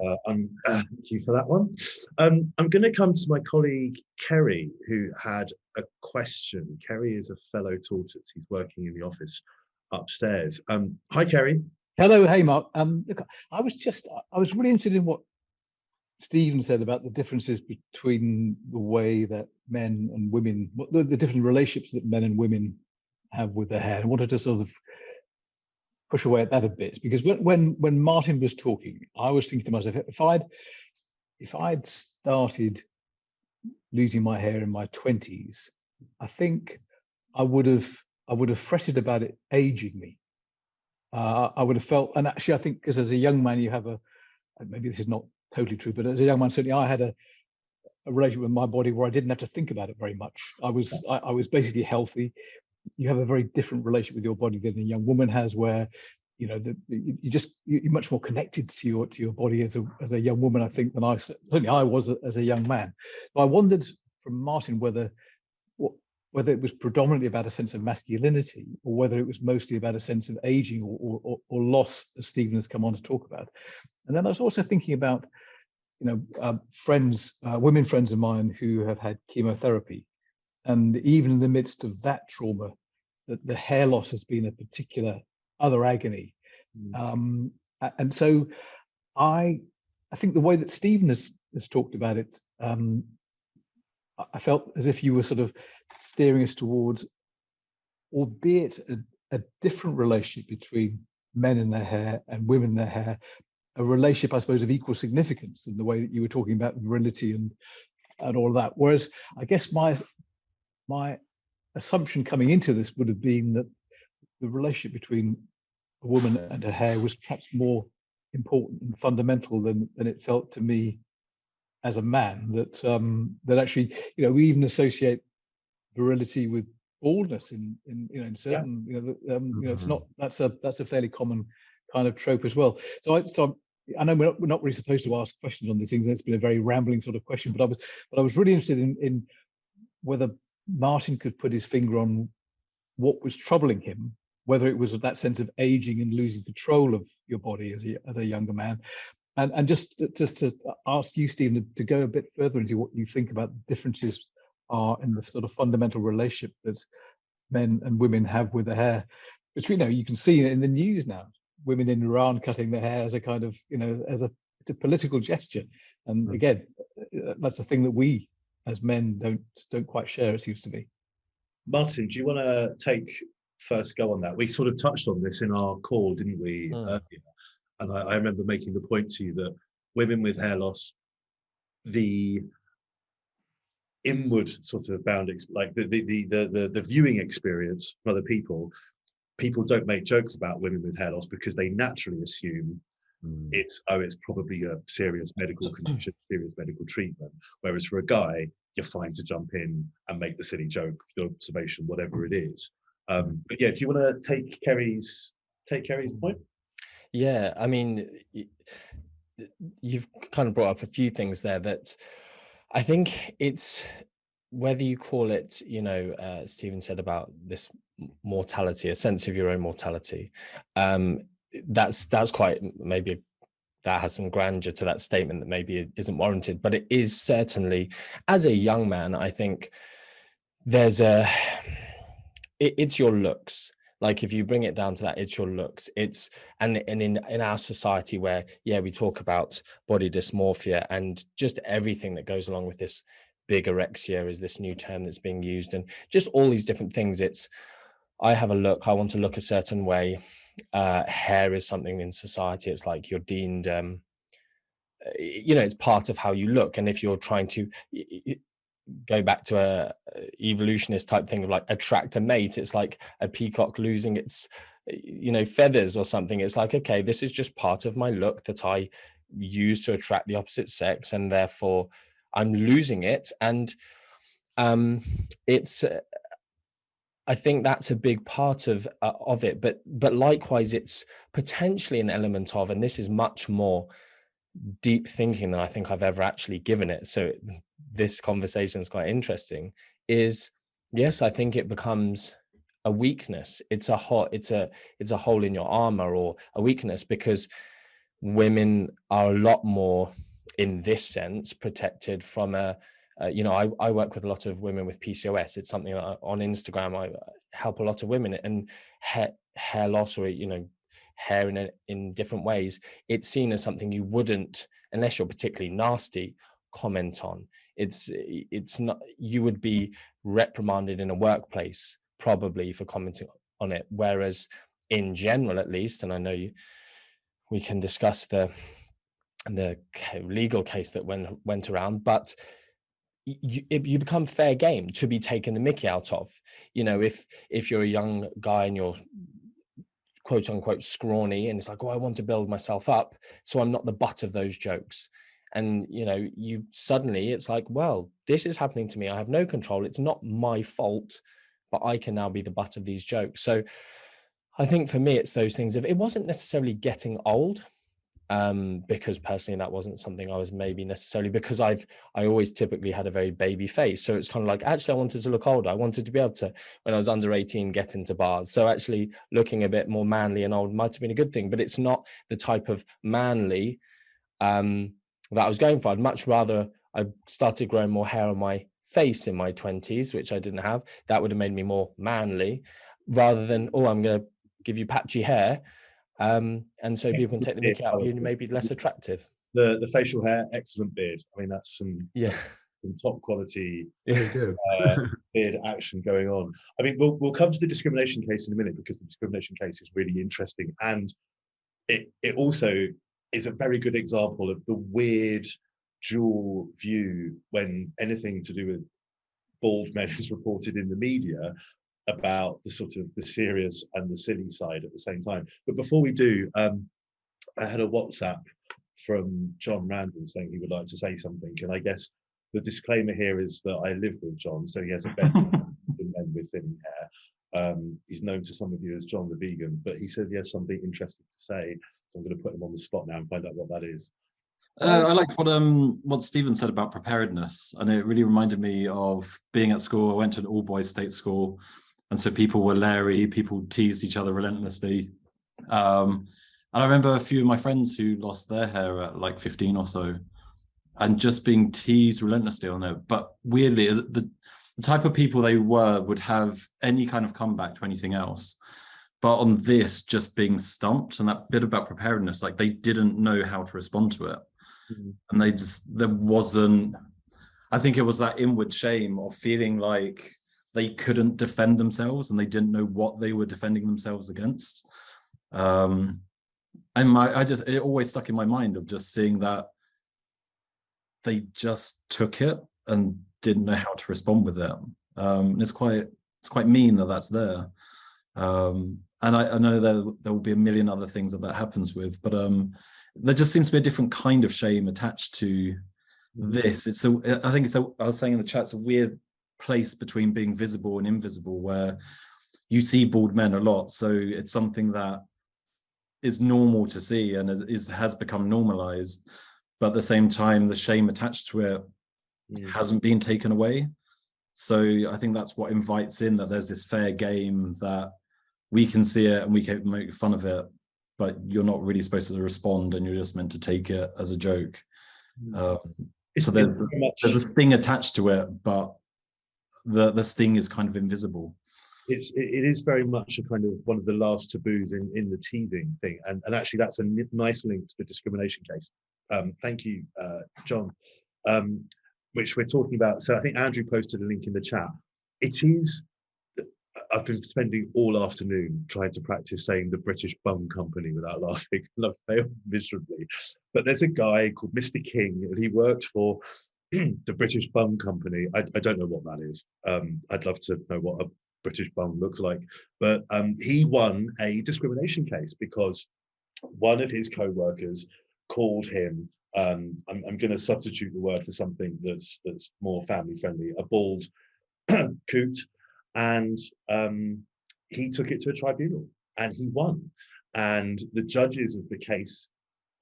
thank you for that one. I'm going to come to my colleague, Kerry, who had a question. Kerry is a fellow tortoise. He's working in the office upstairs. Hi, Kerry. Hello, hey, Mark. Look, I was really interested in what Stephen said about the differences between the way that men and women, the different relationships that men and women have with their hair. I wanted to sort of push away at that a bit, because when Martin was talking, I was thinking to myself, if I'd started losing my hair in my 20s, I think I would have fretted about it aging me. I would have felt, and actually I think, because as a young man you have maybe this is not totally true, but as a young man, certainly I had a relationship with my body where I didn't have to think about it very much. I was basically healthy. You have a very different relationship with your body than a young woman has, where, you know, you're much more connected to your body as a young woman, I think, than I was as a young man. So I wondered from Martin whether it was predominantly about a sense of masculinity, or whether it was mostly about a sense of aging or loss, as Stephen has come on to talk about. And then I was also thinking about, you know, women friends of mine who have had chemotherapy, and even in the midst of that trauma, that the hair loss has been a particular other agony. And so I think the way that Stephen has talked about it, I felt as if you were sort of steering us towards, albeit a different relationship between men and their hair and women and their hair, a relationship, I suppose, of equal significance in the way that you were talking about virility and all of that. Whereas I guess my assumption coming into this would have been that the relationship between a woman and her hair was perhaps more important and fundamental than it felt to me as a man, that actually, you know, we even associate virility with baldness in certain, you know, it's not, that's a fairly common kind of trope as well. So I know we're not really supposed to ask questions on these things. It's been a very rambling sort of question, but I was really interested in whether Martin could put his finger on what was troubling him, whether it was that sense of aging and losing control of your body as a younger man, and just to ask you, Stephen, to go a bit further into what you think about the differences are in the sort of fundamental relationship that men and women have with the hair. Between, you can see in the news now, women in Iran cutting their hair as a kind of, it's a political gesture. And again, that's the thing that we as men don't quite share, it seems to be. Martin, do you want to take first go on that? We sort of touched on this in our call, didn't we, earlier? And I remember making the point to you that women with hair loss, the inward sort of bound, like the viewing experience for other people don't make jokes about women with hair loss because they naturally assume it's probably a serious medical condition, serious medical treatment. Whereas for a guy, you're fine to jump in and make the silly joke, the observation, whatever it is. But yeah, do you want to take Kerry's point? Yeah, I mean, you've kind of brought up a few things there that I think it's whether you call it, Stephen said about this mortality, a sense of your own mortality. That's quite, maybe that has some grandeur to that statement that maybe it isn't warranted, but it is certainly, as a young man, I think there's it's your looks. Like, if you bring it down to that, it's your looks. It's and in our society where, yeah, we talk about body dysmorphia and just everything that goes along with this, bigorexia is this new term that's being used, and just all these different things. It's, I have a look, I want to look a certain way. Hair is something in society. It's like you're deemed, it's part of how you look. And if you're trying to go back to a evolutionist type thing of like attract a mate, it's like a peacock losing its feathers or something. It's like, okay, this is just part of my look that I use to attract the opposite sex, and therefore I'm losing it. And it's I think that's a big part of it, but likewise it's potentially an element of, and this is much more deep thinking than I think I've ever actually given it, so this conversation is quite interesting, is, yes, I think it becomes a weakness. It's a hole in your armor, or a weakness, because women are a lot more, in this sense, protected from I work with a lot of women with PCOS. It's something that on Instagram I help a lot of women, and hair loss, or hair in different ways, it's seen as something you wouldn't, unless you're particularly nasty, comment on. It's not, you would be reprimanded in a workplace probably for commenting on it, whereas in general, at least, and I know we can discuss the legal case that went around, but you become fair game to be taken the mickey out of. If you're a young guy and you're quote unquote scrawny, and it's like, oh, I want to build myself up, so I'm not the butt of those jokes. And you suddenly, it's like, well, this is happening to me, I have no control, it's not my fault, but I can now be the butt of these jokes. So I think for me, it's those things. If it wasn't necessarily getting old, because personally that wasn't something I was maybe necessarily, because I always typically had a very baby face, so it's kind of like, actually I wanted to look older. I wanted to be able to, when I was under 18, get into bars, so actually looking a bit more manly and old might have been a good thing, but it's not the type of manly that I was going for. I'd much rather, I started growing more hair on my face in my 20s, which I didn't have. That would have made me more manly, rather than, oh, I'm going to give you patchy hair. And so people can take the mickey out of you and maybe less attractive. The facial hair, excellent beard. I mean, that's some top quality beard action going on. I mean, we'll come to the discrimination case in a minute, because the discrimination case is really interesting, and it also is a very good example of the weird dual view when anything to do with bald men is reported in the media, about the sort of the serious and the silly side at the same time. But before we do, I had a WhatsApp from John Randall saying he would like to say something, and I guess the disclaimer here is that I live with John, so he has a better than men with thin hair. He's known to some of you as John the Vegan, but he says he has something interesting to say, so I'm going to put him on the spot now and find out what that is. I like what Stephen said about preparedness, and it really reminded me of being at school. I went to an all-boys state school, and so people were leery, people teased each other relentlessly. And I remember a few of my friends who lost their hair at like 15 or so, and just being teased relentlessly on it. But weirdly, the type of people they were would have any kind of comeback to anything else. But on this, just being stumped, and that bit about preparedness, like they didn't know how to respond to it. And there wasn't, I think it was that inward shame of feeling like they couldn't defend themselves, and they didn't know what they were defending themselves against. And it always stuck in my mind of just seeing that they just took it and didn't know how to respond with it. And it's quite mean that that's there. And I know there will be a million other things that happens with, but there just seems to be a different kind of shame attached to this. It's a, I think it's a, I was saying in the chat, it's a weird place between being visible and invisible, where you see bald men a lot, so it's something that is normal to see and has become normalized, but at the same time the shame attached to it hasn't been taken away. So I think that's what invites in that there's this fair game that we can see it and we can make fun of it, but you're not really supposed to respond, and you're just meant to take it as a joke. So there's a sting attached to it, but the sting is kind of invisible. It is very much a kind of one of the last taboos in the teasing thing, and actually that's a nice link to the discrimination case. Thank you, John, which we're talking about. So I think Andrew posted a link in the chat. It is, I've been spending all afternoon trying to practice saying the British Bum Company without laughing, and I've failed miserably. But there's a guy called Mr. King, and he worked for the British Bum Company. I don't know what that is. I'd love to know what a British bum looks like. But he won a discrimination case because one of his co-workers called him, I'm going to substitute the word for something that's more family friendly, a bald coot. And he took it to a tribunal and he won. And the judges of the case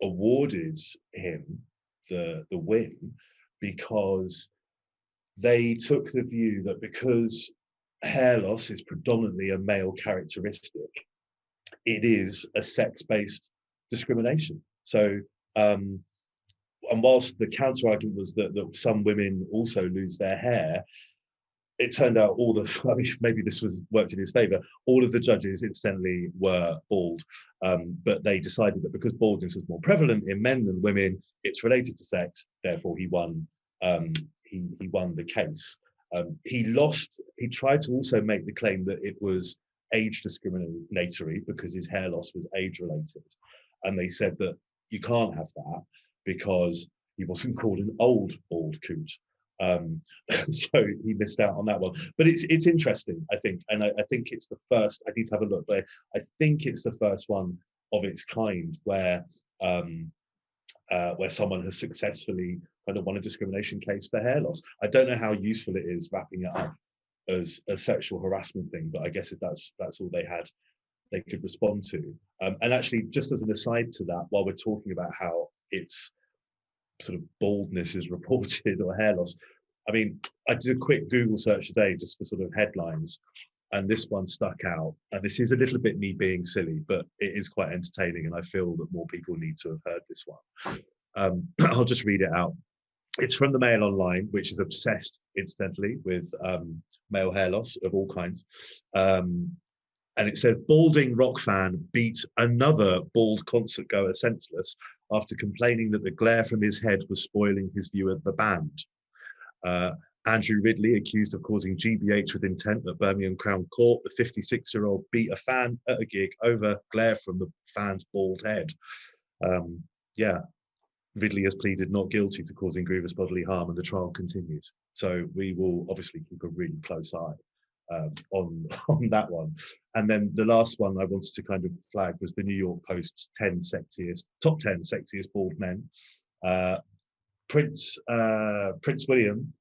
awarded him the win because they took the view that because hair loss is predominantly a male characteristic, it is a sex-based discrimination. So, and whilst the counter argument was that some women also lose their hair, it turned out I mean, maybe this worked in his favor, all of the judges incidentally were bald, but they decided that because baldness was more prevalent in men than women, it's related to sex, therefore he won. He won the case. He lost. He tried to also make the claim that it was age discriminatory because his hair loss was age related, and they said that you can't have that because he wasn't called an old bald coot. So he missed out on that one. But it's interesting, I think, and I think it's the first. I need to have a look, but I think it's the first one of its kind where someone has successfully kind of won a discrimination case for hair loss. I don't know how useful it is wrapping it up as a sexual harassment thing, but I guess if that's all they could respond to. And actually, just as an aside to that, while we're talking about how it's sort of baldness is reported or hair loss, I mean, I did a quick Google search today just for sort of headlines, and this one stuck out. And this is a little bit me being silly, but it is quite entertaining, and I feel that more people need to have heard this one. I'll just read it out. It's from the Mail Online, which is obsessed, incidentally, with male hair loss of all kinds. And it says, balding rock fan beat another bald concert goer senseless after complaining that the glare from his head was spoiling his view of the band. Andrew Ridley, accused of causing GBH with intent at Birmingham Crown Court. The 56-year-old beat a fan at a gig over glare from the fan's bald head. Yeah, Ridley has pleaded not guilty to causing grievous bodily harm, and the trial continues. So we will obviously keep a really close eye on that one. And then the last one I wanted to kind of flag was the New York Post's top 10 sexiest bald men. Prince William,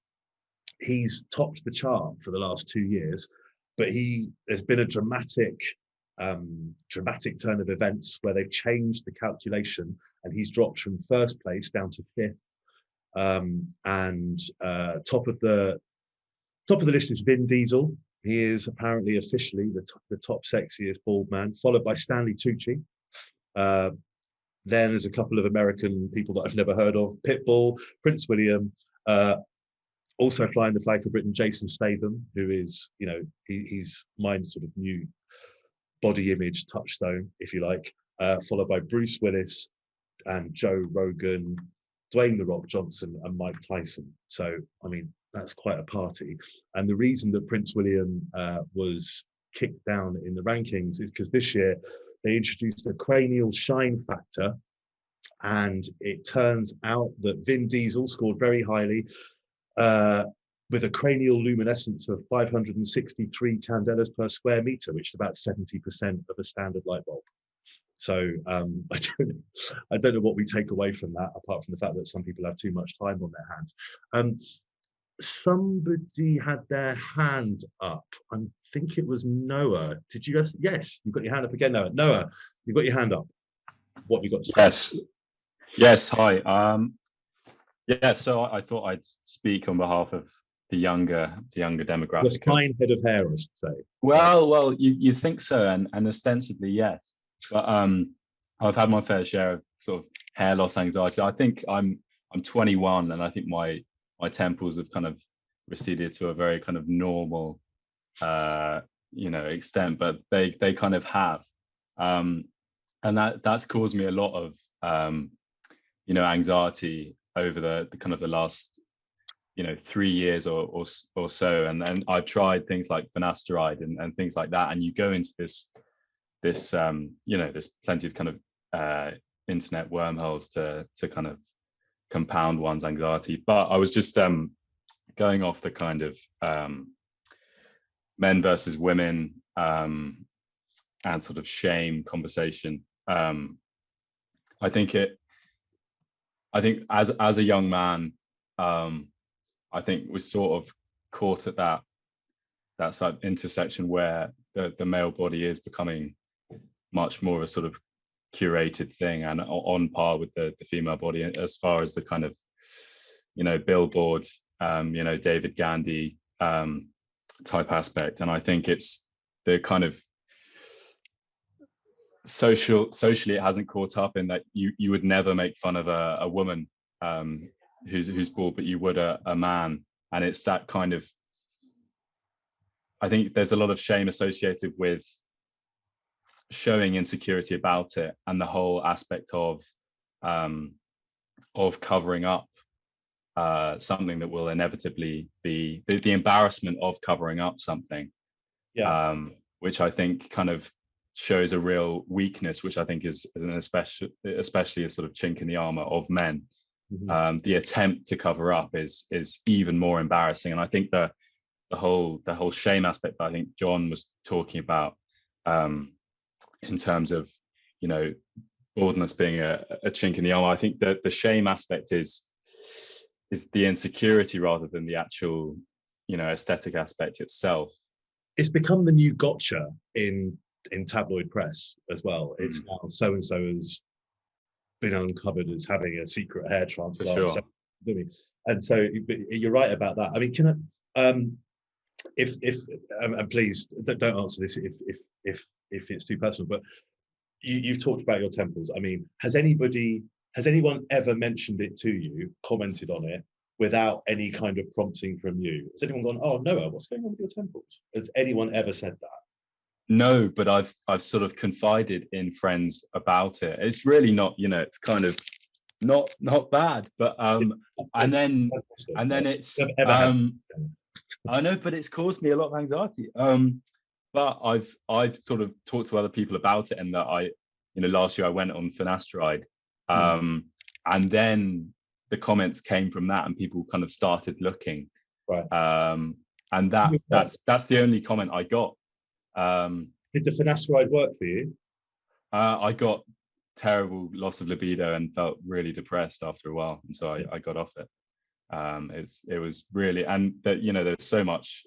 he's topped the chart for the last 2 years, but there's been a dramatic turn of events where they've changed the calculation, and he's dropped from first place down to fifth. And top of the list is Vin Diesel. He is apparently officially the top sexiest bald man, followed by Stanley Tucci. Then there's a couple of American people that I've never heard of: Pitbull, Prince William, also flying the flag for Britain, Jason Statham, who is, he's my sort of new body image touchstone, if you like, followed by Bruce Willis and Joe Rogan, Dwayne "The Rock" Johnson, and Mike Tyson. So, I mean, that's quite a party. And the reason that Prince William was kicked down in the rankings is because this year they introduced a cranial shine factor, and it turns out that Vin Diesel scored very highly with a cranial luminescence of 563 candelas per square meter, which is about 70% of a standard light bulb. So I don't know what we take away from that, apart from the fact that some people have too much time on their hands. Somebody had their hand up. I think it was Noah. Did you guys? Yes, you've got your hand up again, Noah. Noah, you've got your hand up. What have you got to say? Yes. Hi. Yeah. So I thought I'd speak on behalf of the younger demographic. The fine head of hair, I should say. Well, you think so, and ostensibly yes, but I've had my fair share of sort of hair loss anxiety. I think I'm 21, and I think my temples have kind of receded to a very kind of normal, extent, but they kind of have, and that's caused me a lot of anxiety over the kind of the last 3 years or so, and I've tried things like finasteride and things like that, and you go into this there's plenty of kind of internet wormholes to kind of compound one's anxiety. But I was just going off the kind of men versus women and sort of shame conversation. I think as a young man, I think we're sort of caught at that sort of intersection where the male body is becoming much more of a sort of curated thing and on par with the female body as far as the kind of billboard David Gandy type aspect. And I think it's the kind of socially it hasn't caught up in that you would never make fun of a woman who's bald, but you would a man. And it's that kind of, I think there's a lot of shame associated with showing insecurity about it, and the whole aspect of covering up something that will inevitably be the embarrassment of covering up something, which I think kind of shows a real weakness, which I think is an especially a sort of chink in the armor of men. Mm-hmm. The attempt to cover up is even more embarrassing, and I think the whole shame aspect that I think John was talking about, in terms of baldness being a chink in the armor, I think that the shame aspect is the insecurity rather than the actual aesthetic aspect itself. It's become the new gotcha in tabloid press as well. It's now so and so has been uncovered as having a secret hair transplant. Sure. And so you're right about that. I mean, can I, if and please don't answer this if it's too personal, but you've talked about your temples. I mean, has anyone ever mentioned it to you, commented on it without any kind of prompting from you? Has anyone gone, "Oh, Noah, what's going on with your temples"? Has anyone ever said that? No, but I've sort of confided in friends about it. It's really not, it's kind of not bad, but and then it's I know, but it's caused me a lot of anxiety. But I've sort of talked to other people about it, and that last year I went on finasteride, and then the comments came from that, and people kind of started looking, right. And that's the only comment I got. Did the finasteride work for you? I got terrible loss of libido and felt really depressed after a while, and so I got off it. It was really, and that there's so much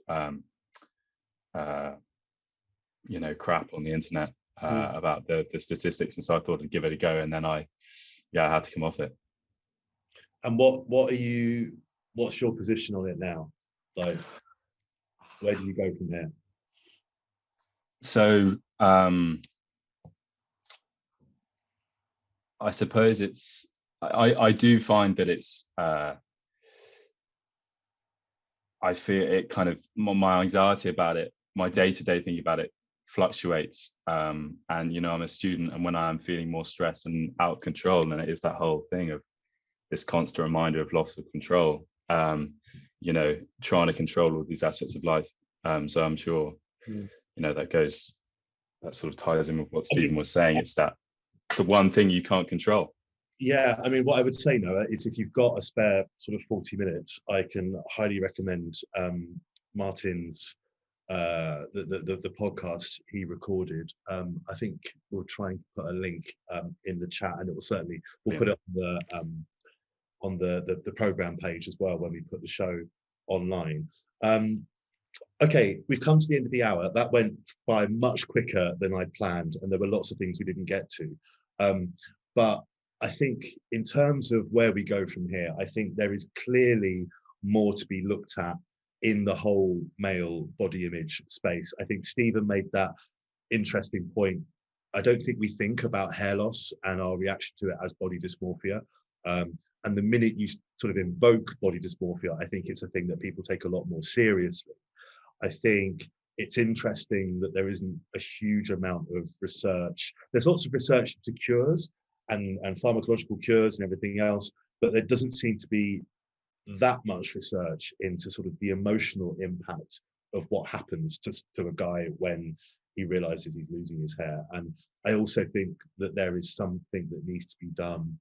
crap on the internet about the statistics, and so I thought I'd give it a go, and then I had to come off it. And what's your position on it now? Like, where do you go from here? So I suppose I do find that it's I fear it kind of, my anxiety about it, my day-to-day thinking about it fluctuates, and I'm a student, and when I'm feeling more stressed and out of control, then it is that whole thing of this constant reminder of loss of control, trying to control all these aspects of life. So I'm sure that sort of ties in with what Stephen was saying. It's that the one thing you can't control. Yeah, I mean, what I would say, Noah, is if you've got a spare sort of 40 minutes, I can highly recommend Martin's the podcast he recorded. I think we'll try and put a link in the chat, and it will certainly, we'll put it on the program page as well when we put the show online. Okay, we've come to the end of the hour. That went by much quicker than I'd planned, and there were lots of things we didn't get to. But I think in terms of where we go from here, I think there is clearly more to be looked at in the whole male body image space. I think Stephen made that interesting point. I don't think we think about hair loss and our reaction to it as body dysmorphia. And the minute you sort of invoke body dysmorphia, I think it's a thing that people take a lot more seriously. I think it's interesting that there isn't a huge amount of research. There's lots of research into cures and pharmacological cures and everything else, but there doesn't seem to be that much research into sort of the emotional impact of what happens to a guy when he realizes he's losing his hair. And I also think that there is something that needs to be done,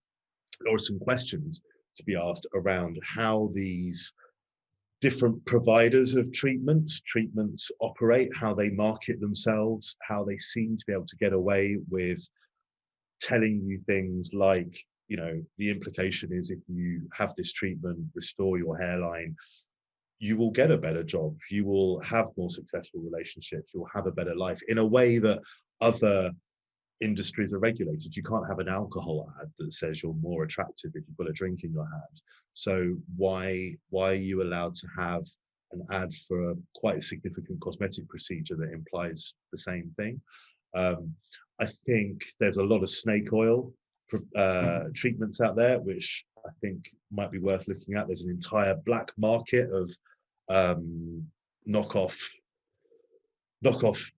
or some questions to be asked around how these different providers of treatments operate, how they market themselves, how they seem to be able to get away with telling you things like, you know, the implication is if you have this treatment, restore your hairline, you will get a better job, you will have more successful relationships, you'll have a better life, in a way that other industries are regulated. You can't have an alcohol ad that says you're more attractive if you've got a drink in your hand. So why are you allowed to have an ad for a quite significant cosmetic procedure that implies the same thing? I think there's a lot of snake oil treatments out there, which I think might be worth looking at. There's an entire black market of knockoff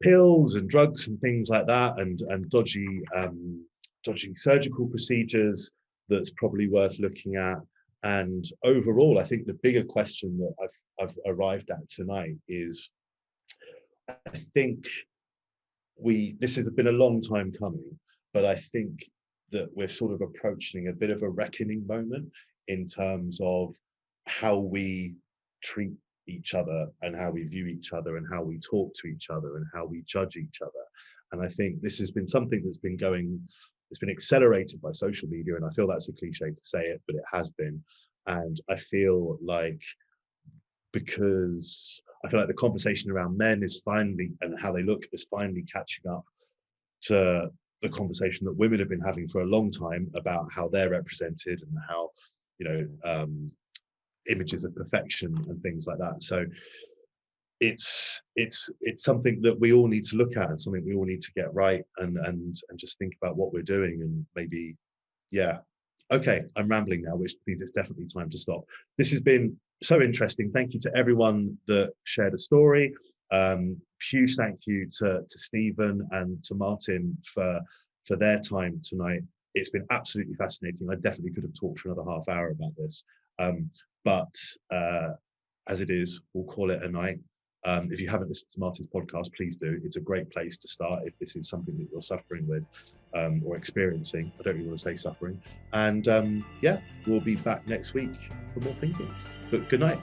pills and drugs and things like that, and dodgy surgical procedures that's probably worth looking at. And overall, I think the bigger question that I've arrived at tonight is, I think this has been a long time coming, but I think that we're sort of approaching a bit of a reckoning moment in terms of how we treat each other and how we view each other and how we talk to each other and how we judge each other. And I think this has been something that's been it's been accelerated by social media, and I feel that's a cliche to say it, but it has been. And I feel like, because I feel like the conversation around men is finally, and how they look, is finally catching up to the conversation that women have been having for a long time about how they're represented and how, you know, images of perfection and things like that. So it's something that we all need to look at, and something we all need to get right, and just think about what we're doing, and maybe, yeah. Okay, I'm rambling now, which means it's definitely time to stop. This has been so interesting. Thank you to everyone that shared a story. Huge thank you to Stephen and to Martin for their time tonight. It's been absolutely fascinating. I definitely could have talked for another half hour about this. But as it is, we'll call it a night. If you haven't listened to Martin's podcast, please do. It's a great place to start if this is something that you're suffering with or experiencing. I don't really want to say suffering. And yeah, we'll be back next week for more thinkings. But good night.